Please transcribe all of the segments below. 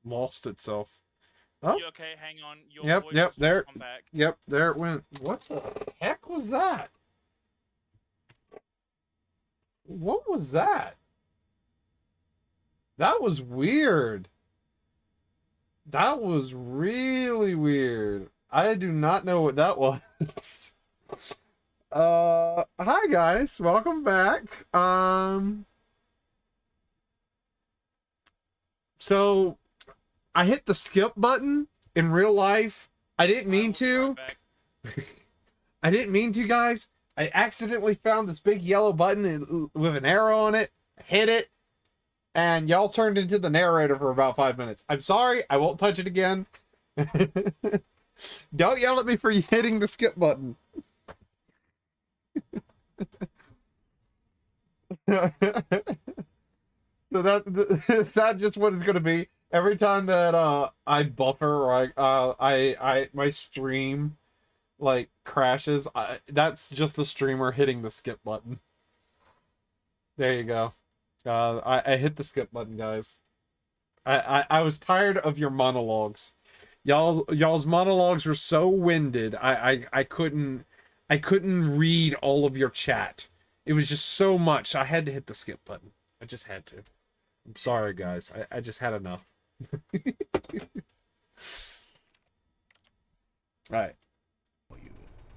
lost itself. Oh, You okay? Hang on. Your yep, voice yep, will there, come back. yep, there it went. What the heck was that? What was that? That was weird. That was really weird. I do not know what that was. Hi guys, welcome back. So I hit the skip button in real life. I didn't I mean will be right to. back. I didn't mean to, guys. I accidentally found this big yellow button with an arrow on it. I hit it, and y'all turned into the narrator for about 5 minutes. I'm sorry. I won't touch it again. Don't yell at me for hitting the skip button. So is that just what it's gonna be? Every time that I buffer or I my stream like crashes, that's just the streamer hitting the skip button. There you go. I hit the skip button, guys. I was tired of your monologues. Y'all's monologues were so winded. I couldn't read all of your chat. It was just so much. I had to hit the skip button. I just had to. I'm sorry, guys. I just had enough. All right. For you.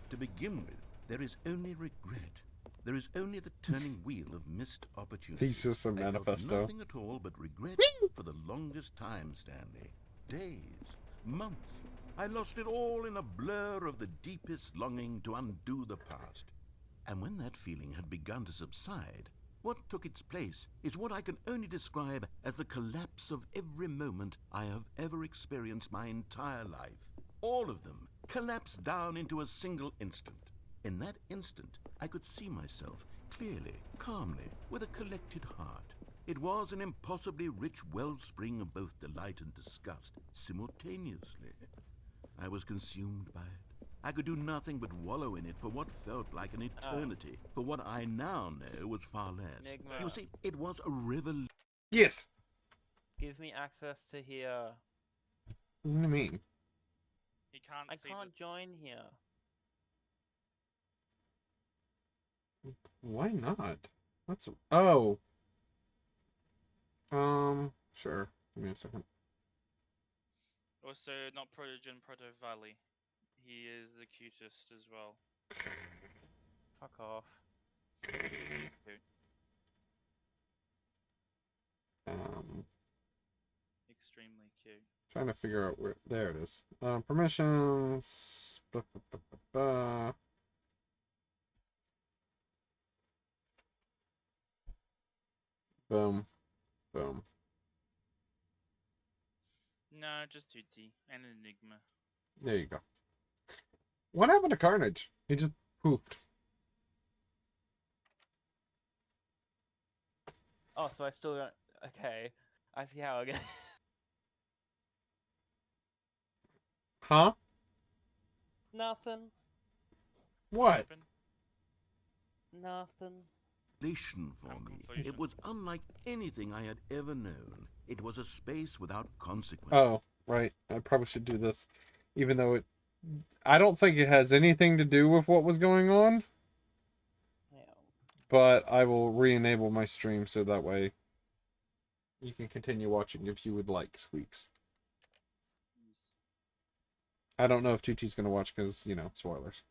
To begin with, there is only regret. There is only the turning wheel of missed opportunities. Thesis and I felt manifesto. nothing at all but regret for the longest time, Stanley. Days, months. I lost it all in a blur of the deepest longing to undo the past. And when that feeling had begun to subside, what took its place is what I can only describe as the collapse of every moment I have ever experienced my entire life. All of them collapsed down into a single instant. In that instant, I could see myself clearly, calmly, with a collected heart. It was an impossibly rich wellspring of both delight and disgust simultaneously. I was consumed by it. I could do nothing but wallow in it for what felt like an eternity, for what I now know was far less. Enigma. You see, it was a revelation. Yes. Give me access to here. What do you mean? He can't I see can't join here. Why not? That's oh. Sure. Give me a second. Also, not Protogen, Proto Valley. He is the cutest as well. Fuck off. He's cute. Extremely cute. Trying to figure out where. There it is. Permissions. Blah, blah, blah, blah, blah. Boom. Boom. No, just Tutti and Enigma. There you go. What happened to Carnage? He just poofed. Oh, so I still don't. Okay. I see how again. Huh? Nothing. What? Happened? Nothing. For me. Confusion. It was unlike anything I had ever known. It was a space without consequence. Oh, right. I probably should do this. Even though it... I don't think it has anything to do with what was going on. Yeah. But I will re-enable my stream so that way you can continue watching if you would like, Squeaks. I don't know if Tuti's going to watch because, you know, spoilers.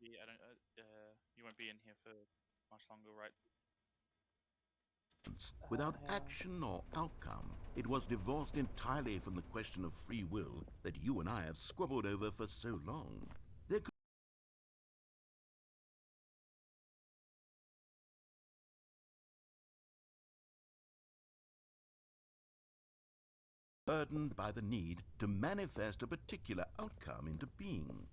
You won't be in here for much longer, right? Without action or outcome, it was divorced entirely from the question of free will that you and I have squabbled over for so long. There could burdened by the need to manifest a particular outcome into being.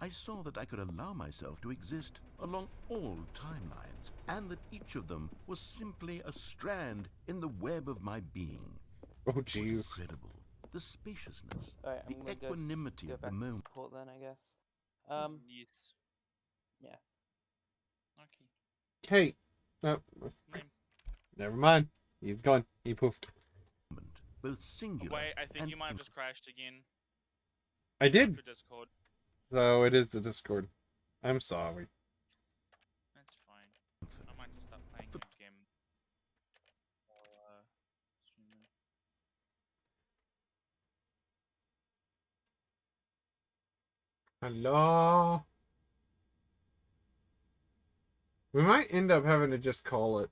I saw that I could allow myself to exist along all timelines, and that each of them was simply a strand in the web of my being. Oh, It was jeez. incredible. The spaciousness, Alright, the I'm gonna equanimity go of the back to moment. support then, I guess. Yes. Yeah. Okay. Hey. No. Name. Never mind. He's gone. He poofed. both singular Wait, I think and you might have just crashed again. I did. Through Discord. So it is the Discord. I'm sorry. That's fine. I might just stop playing your game. While, streaming. Hello. We might end up having to just call it.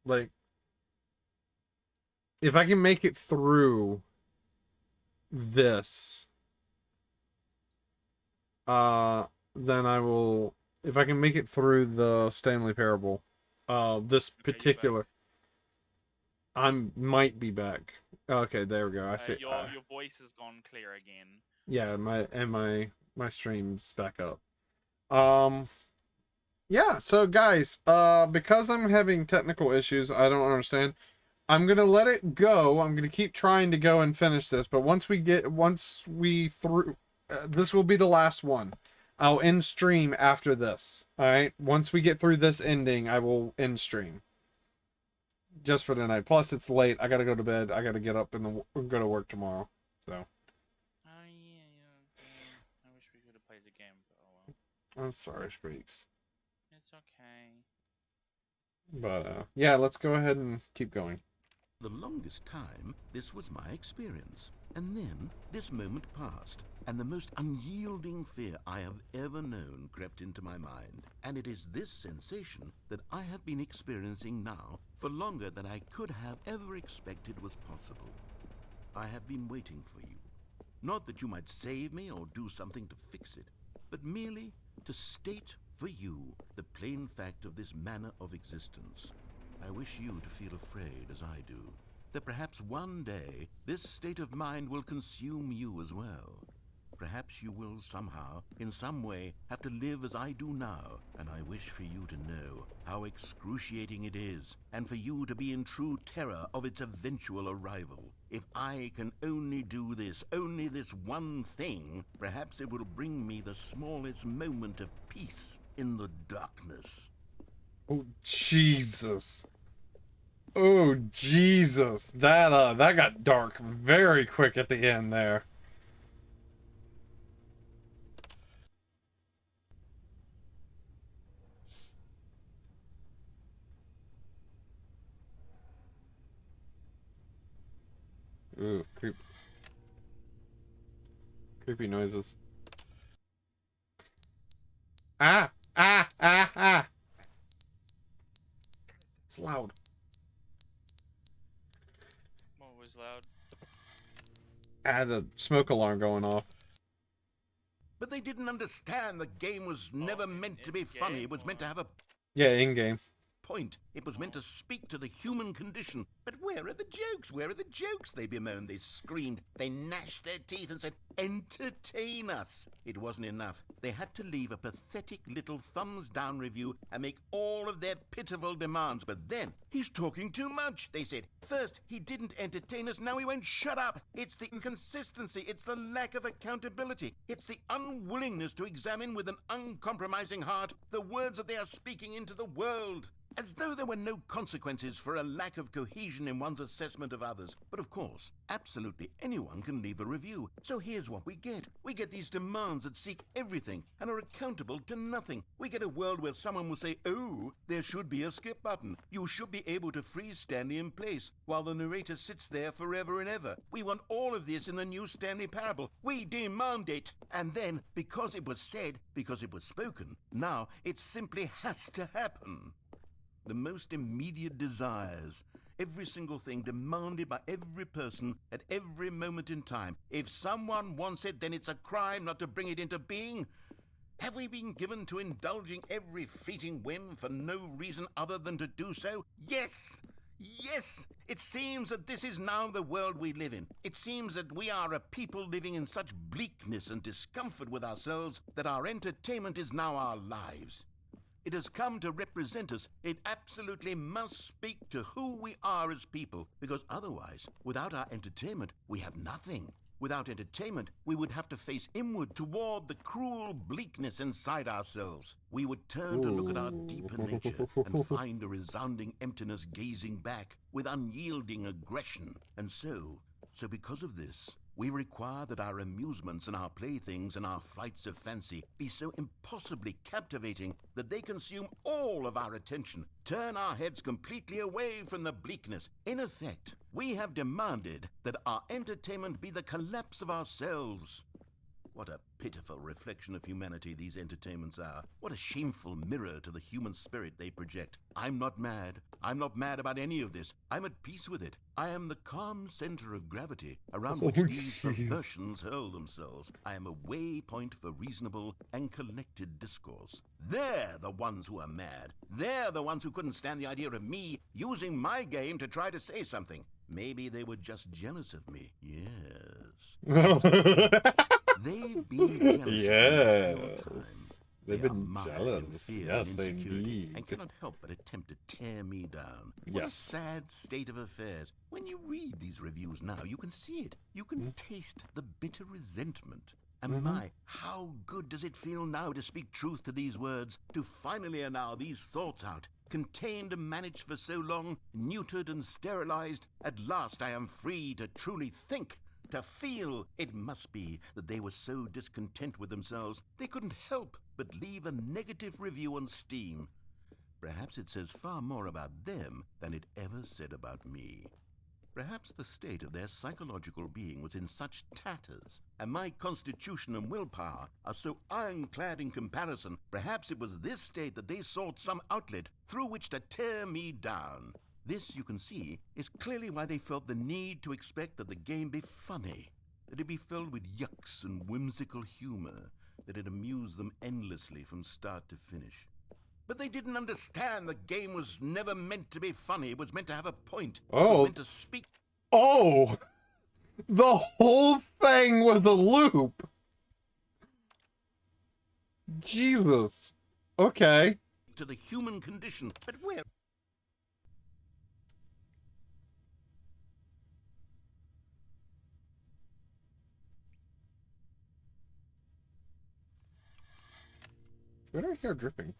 Like, if I can make it through this, then I will. If I can make it through the Stanley Parable, this Okay, you're particular, I might be back. Okay, there we go. I see. Your voice has gone clear again. Yeah, my stream's back up. Yeah, so guys, because I'm having technical issues, I don't understand. I'm gonna let it go. I'm gonna keep trying to go and finish this, but once we through, this will be the last one. I'll end stream after this. All right. Once we get through this ending, I will end stream. Just for tonight. Plus, it's late. I gotta go to bed. I gotta get up and go to work tomorrow. So. Oh yeah. I wish we could have played the game, but oh well. I'm sorry, Squeaks. It's okay. But yeah, let's go ahead and keep going. the longest time, this was my experience. And then this moment passed, and the most unyielding fear I have ever known crept into my mind. And it is this sensation that I have been experiencing now for longer than I could have ever expected was possible. I have been waiting for you. Not that you might save me or do something to fix it, but merely to state for you the plain fact of this manner of existence. I wish you to feel afraid as I do, that perhaps one day this state of mind will consume you as well. Perhaps you will somehow, in some way, have to live as I do now, and I wish for you to know how excruciating it is, and for you to be in true terror of its eventual arrival. If I can only do this, only this one thing, perhaps it will bring me the smallest moment of peace in the darkness. Oh, Jesus. Oh, Jesus. That got dark very quick at the end there. Ooh, creepy noises. Ah! Ah! Ah! Ah! It's loud. What was loud? Ah, the smoke alarm going off. But they didn't understand the game was never meant to be funny. It was meant to have a Yeah, in-game. point. It was meant to speak to the human condition. But where are the jokes? Where are the jokes? They bemoaned, they screamed, they gnashed their teeth and said, entertain us. It wasn't enough. They had to leave a pathetic little thumbs-down review and make all of their pitiful demands. But then, he's talking too much, they said. First, he didn't entertain us, now he won't shut up. It's the inconsistency, it's the lack of accountability, it's the unwillingness to examine with an uncompromising heart the words that they are speaking into the world. As though there were no consequences for a lack of cohesion in one's assessment of others. But of course, absolutely anyone can leave a review. So here's what we get. We get these demands that seek everything and are accountable to nothing. We get a world where someone will say, oh, there should be a skip button. You should be able to freeze Stanley in place while the narrator sits there forever and ever. We want all of this in the new Stanley Parable. We demand it. And then, because it was said, because it was spoken, now it simply has to happen. The most immediate desires, every single thing demanded by every person at every moment in time. If someone wants it, then it's a crime not to bring it into being. Have we been given to indulging every fleeting whim for no reason other than to do so? Yes! Yes! It seems that this is now the world we live in. It seems that we are a people living in such bleakness and discomfort with ourselves that our entertainment is now our lives. It has come to represent us. It absolutely must speak to who we are as people, because otherwise, without our entertainment, we have nothing. Without entertainment, we would have to face inward toward the cruel bleakness inside ourselves. We would turn to look at our deeper nature and find a resounding emptiness gazing back with unyielding aggression. And so because of this, we require that our amusements and our playthings and our flights of fancy be so impossibly captivating that they consume all of our attention, turn our heads completely away from the bleakness. In effect, we have demanded that our entertainment be the collapse of ourselves. What a pitiful reflection of humanity these entertainments are. What a shameful mirror to the human spirit they project. I'm not mad. I'm not mad about any of this. I'm at peace with it. I am the calm center of gravity around which these perversions hurl themselves. I am a waypoint for reasonable and collected discourse. They're the ones who are mad. They're the ones who couldn't stand the idea of me using my game to try to say something. Maybe they were just jealous of me. Yes. They've been jealous of me for time. They've They are been mired in jealous. fear Yes, and insecurity, indeed. and cannot help but attempt to tear me down. What a Yes. sad state of affairs. When you read these reviews now, you can see it. You can taste the bitter resentment. And my, how good does it feel now to speak truth to these words, to finally allow these thoughts out, contained and managed for so long, neutered and sterilized. At last I am free to truly think, to feel. It must be that they were so discontent with themselves they couldn't help but leave a negative review on Steam. Perhaps it says far more about them than it ever said about me. Perhaps the state of their psychological being was in such tatters, and my constitution and willpower are so ironclad in comparison. Perhaps it was this state that they sought some outlet through which to tear me down. This, you can see, is clearly why they felt the need to expect that the game be funny, that it be filled with yucks and whimsical humor, that it amuse them endlessly from start to finish. But they didn't understand the game was never meant to be funny. It was meant to have a point. It was meant to speak. Oh! The whole thing was a loop! Jesus. Okay. To the human condition. But where? Where do I hear dripping?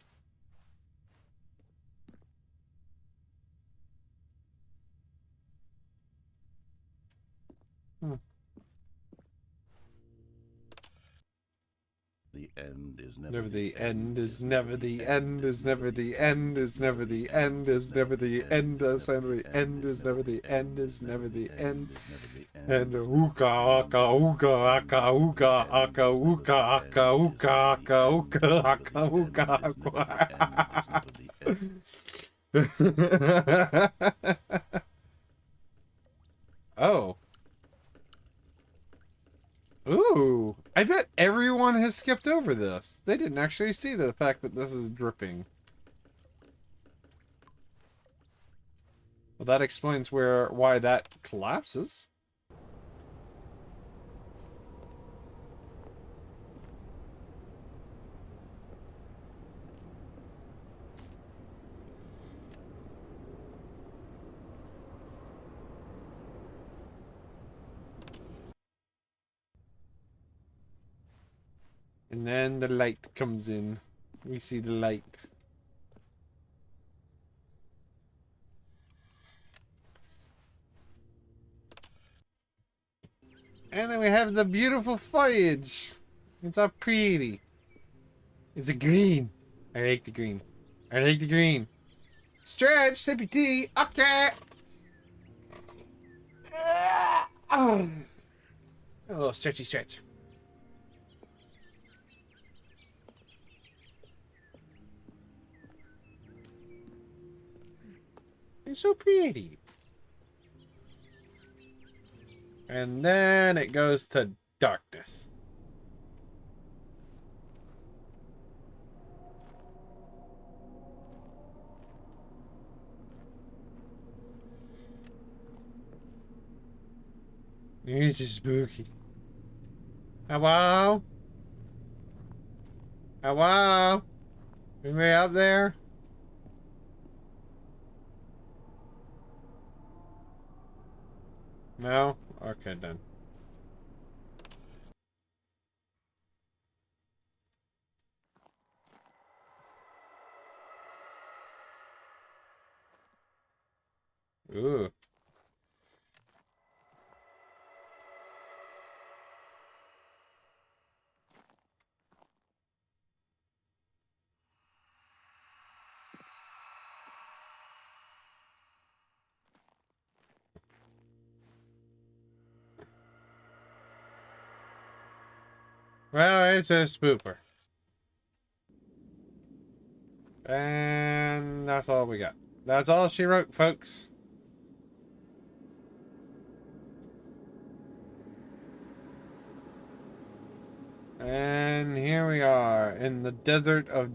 The end is Never the end is never the end is never the end is never the end is never the end is never the end is never the end is never the end. And ooka aka ooka aka ooka aka ooka aka ooka aka ooka aka ooka. Oh. Ooh, I bet everyone has skipped over this. They didn't actually see the fact that this is dripping. Well, that explains why that collapses. And then the light comes in. We see the light. And then we have the beautiful foliage. It's all pretty. It's a green. I like the green. I like the green. Stretch, sippy tea. Okay. Oh. A little stretchy stretch. It's so pretty. And then it goes to darkness. It's just spooky. Hello? Hello? Anybody up there? No? Okay, then. Ooh. Well, it's a spooper. And that's all we got. That's all she wrote, folks. And here we are in the desert of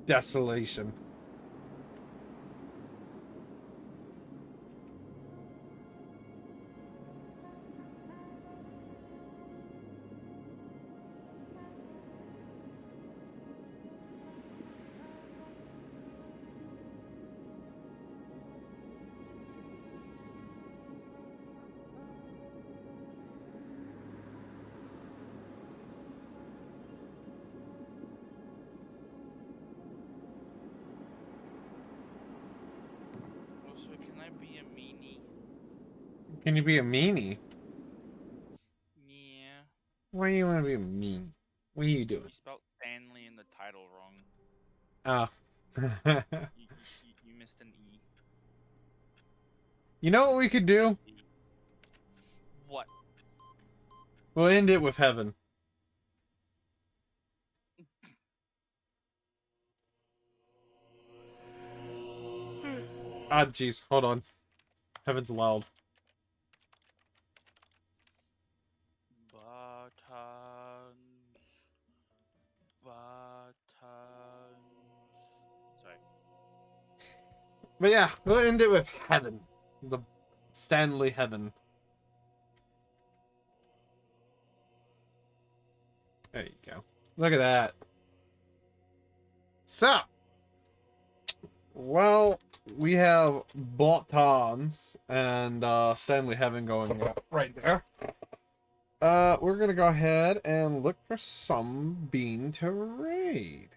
desolation. Also, can I be a meanie? Can you be a meanie? Yeah. Why do you want to be a meanie? What are you doing? You spelled Stanley in the title wrong. Oh. You missed an E. You know what we could do? What? We'll end it with heaven. Ah, jeez. Hold on. Heaven's loud. Buttons. Buttons. Sorry. But yeah, we'll end it with heaven. The Stanley heaven. There you go. Look at that. So, well, we have Buttons and Stanley heaven going right there. We're gonna go ahead and look for some bean to raid.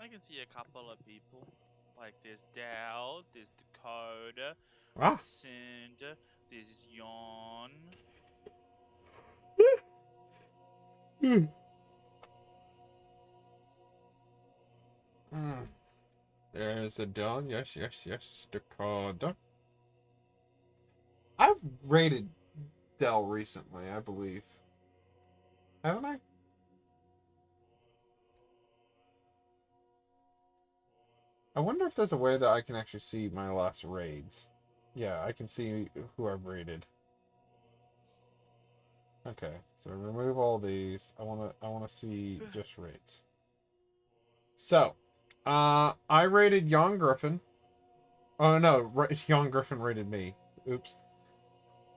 I can see a couple of people. Like there's Dal, there's Dakota, Ah. Cinder, there's Yawn. There's a Dawn. Yes, yes, yes. Dakota. I've raided Dell recently, I believe. Haven't I? I wonder if there's a way that I can actually see my last raids. Yeah, I can see who I've raided. Okay, so remove all these. I wanna see just raids. So, I raided Young Griffin. Oh no, Young Griffin raided me. Oops.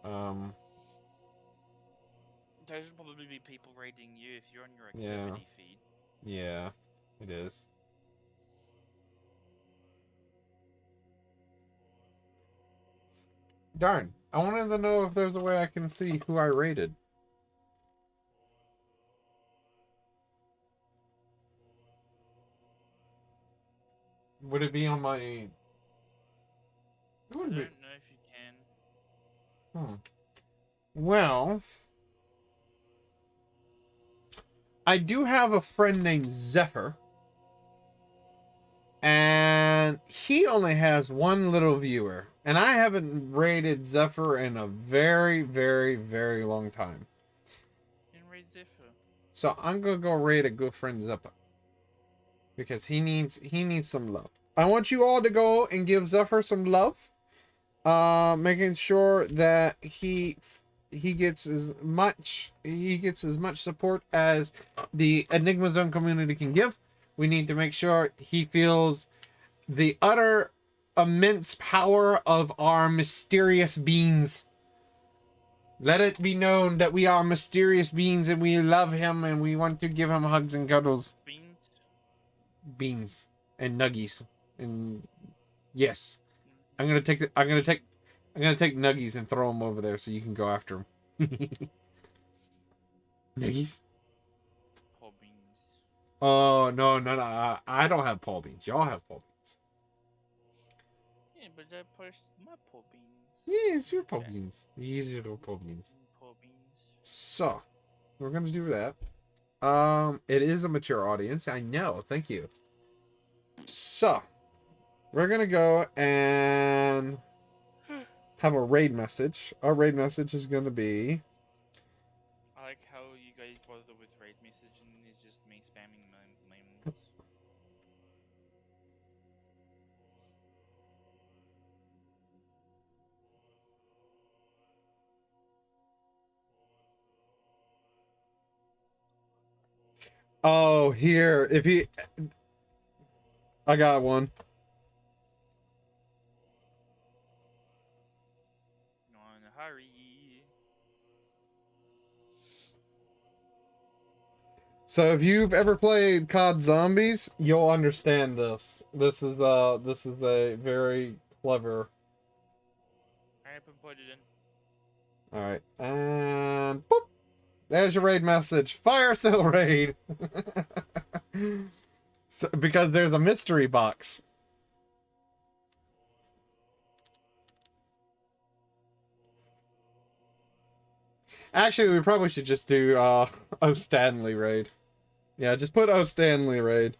Those would probably be people raiding you if you're on your Yeah. activity feed. Yeah, it is. Darn. I wanted to know if there's a way I can see who I raided. Would it be on my... It I wouldn't don't be... know if you can. Well... I do have a friend named Zephyr. And he only has one little viewer. And I haven't raided Zephyr in a very, very, very long time. You can raid Zephyr. So I'm gonna go raid a good friend Zephyr. Because he needs some love. I want you all to go and give Zephyr some love. Making sure that he gets as much support as the Enigma Zone community can give. We need to make sure he feels the utter immense power of our mysterious beings. Let it be known that we are mysterious beings and we love him and we want to give him hugs and cuddles. Beans and nuggies and yes. I'm gonna take nuggies and throw them over there so you can go after them. Nuggies? Poor beans. Oh no! I don't have Paul beans. Y'all have Paul beans. Yeah, but I pushed my poor beans. Yeah, it's your Okay. beans. Easy to beans. Poor beans. So, we're gonna do that. It is a mature audience. I know. Thank you. So, we're gonna go and have a raid message. Our raid message is gonna be. I like how you guys bother with raid message and it's just me spamming memes. Oh, here. If you. I got one. Not in a hurry. So if you've ever played COD Zombies, you'll understand this. This is a very clever. I haven't put it in. All right, and boop. There's your raid message. Fire sale raid. So, because there's a mystery box. Actually, we probably should just do O Stanley raid. Yeah, just put O Stanley raid.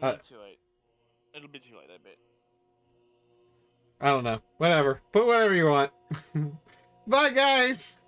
Too late. It'll be too late, I bet. I don't know. Whatever. Put whatever you want. Bye, guys.